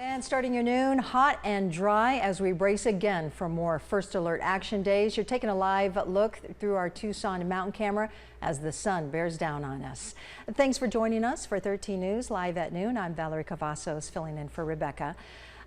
And starting your noon, hot and dry as we brace again for more First Alert action days. You're taking a live look through our Tucson mountain camera as the sun bears down on us. Thanks for joining us for 13 News Live at noon. I'm Valerie Cavazos filling in for Rebecca.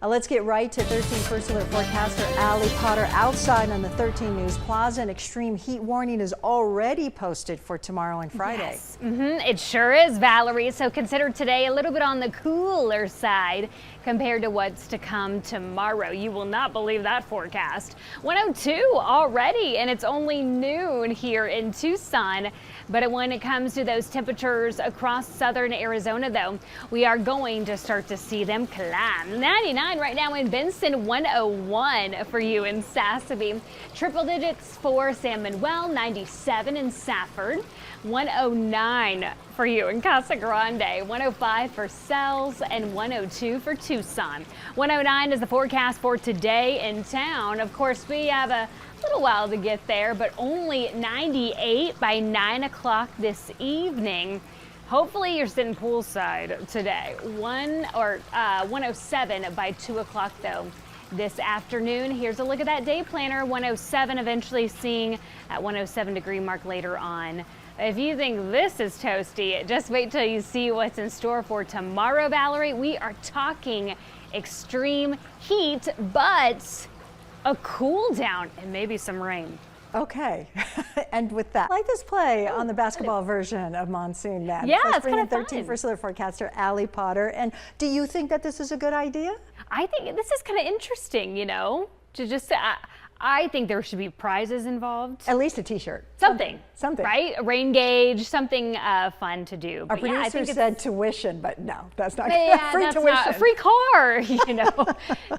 Let's get right to 13 First Alert forecaster Allie Potter outside on the 13 News Plaza. An extreme heat warning is already posted for tomorrow and Friday. Yes. It sure is, Valerie. So consider today a little bit on the cooler side compared to what's to come tomorrow. You will not believe that forecast. 102 already, and it's only noon here in Tucson. But when it comes to those temperatures across southern Arizona, though, we are going to start to see them climb. 99 right now in Benson, 101 for you in Sassabee. Triple digits for San Manuel, 97 in Safford, 109 for you in Casa Grande, 105 for Sells, and 102 for Tucson. 109 is the forecast for today in town. Of course, we have a little while to get there, but only 98 by 9 o'clock this evening. Hopefully you're sitting poolside today. 107 by 2 o'clock though this afternoon. Here's a look at that day planner. 107 eventually seeing at 107 degree mark later on. If you think this is toasty, just wait till you see what's in store for tomorrow, Valerie. We are talking extreme heat, but a cool down and maybe some rain. Okay, and with that, I like this play on the basketball version of Monsoon Man. Yeah, Let's it's bring kind in of 13 fun. First Alert forecaster Allie Potter. And do you think that this is a good idea? I think this is kind of interesting, you know, to just I think there should be prizes involved. At least a t-shirt. Something. Something. Right? A rain gauge, something fun to do. Our But yeah, I producer think said tuition, but no, that's not yeah, free that's tuition. not a free car, you know.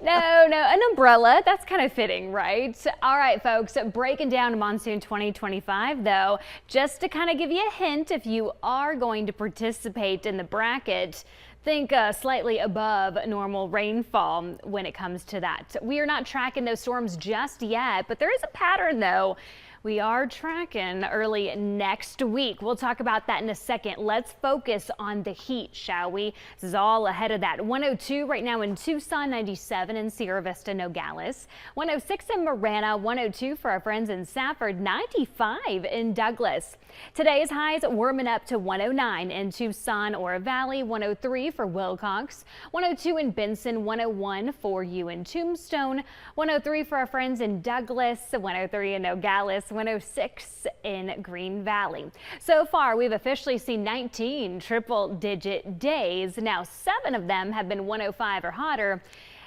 No, an umbrella, that's kind of fitting, right? All right, folks, breaking down Monsoon 2025, though, just to kind of give you a hint, if you are going to participate in the bracket, think slightly above normal rainfall when it comes to that. We are not tracking those storms just yet, but there is a pattern, though. We are tracking early next week. We'll talk about that in a second. Let's focus on the heat, shall we? This is all ahead of that. 102 right now in Tucson, 97 in Sierra Vista, Nogales, 106 in Marana, 102 for our friends in Safford, 95 in Douglas. Today's highs warming up to 109 in Tucson or Valley, 103 for Wilcox, 102 in Benson, 101 for you in Tombstone, 103 for our friends in Douglas, 103 in Nogales, 106 in Green Valley. So far, we've officially seen 19 triple-digit days. Now, 7 of them have been 105 or hotter.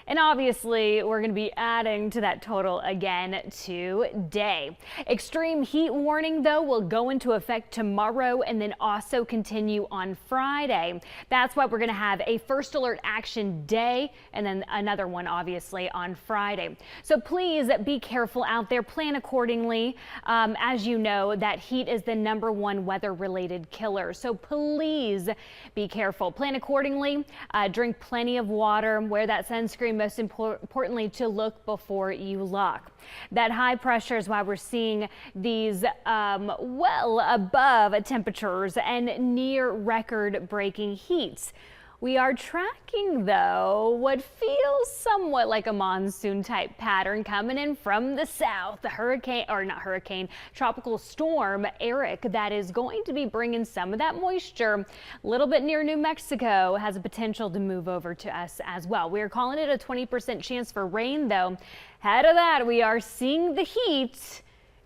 And obviously, we're going to be adding to that total again today. Extreme heat warning, though, will go into effect tomorrow and then also continue on Friday. That's why we're going to have a First Alert action day and then another one, obviously, on Friday. So please be careful out there. Plan accordingly. As you know, that heat is the #1 weather-related killer. So please be careful. Plan accordingly. Drink plenty of water. Wear that sunscreen. Most importantly, to look before you lock. That high pressure is why we're seeing these well above temperatures and near record-breaking heats. We are tracking, though, what feels somewhat like a monsoon type pattern coming in from the south. The tropical storm Eric that is going to be bringing some of that moisture a little bit near New Mexico has a potential to move over to us as well. We are calling it a 20% chance for rain, though. Ahead of that, we are seeing the heat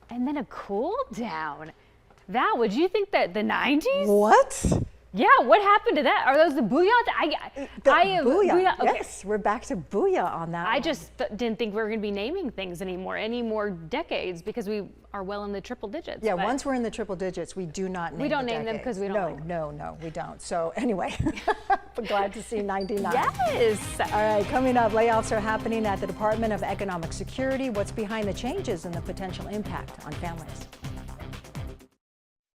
and then a cool down. Val, would you think that the 90s? What? Yeah, what happened to that? Are those the booyah? Booyah. Okay. Yes, we're back to booyah on that. I just didn't think we were going to be naming things any more decades because we are well in the triple digits. Yeah, once we're in the triple digits, we do not name We don't the name them decades. because we don't like them. No, we don't. So anyway, but glad to see 99. Yes. All right, coming up, layoffs are happening at the Department of Economic Security. What's behind the changes and the potential impact on families?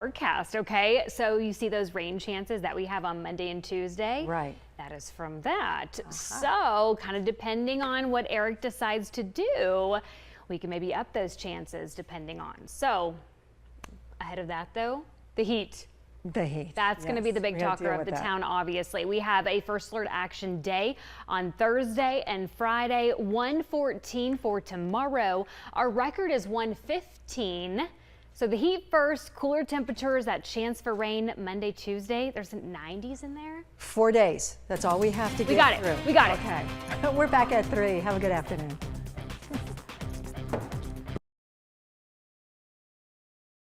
Forecast, okay? So you see those rain chances that we have on Monday and Tuesday? Right. That is from that. So kind of depending on what Eric decides to do, we can maybe up those chances depending on. So ahead of that, though, the heat. The heat. That's going to be the big talker of the town, obviously. We have a first alert action day on Thursday and Friday, 114 for tomorrow. Our record is 115. So the heat first, cooler temperatures, that chance for rain Monday, Tuesday. There's 90s in there. 4 days. That's all we have to get through. We got it. Okay. We're back at 3. Have a good afternoon.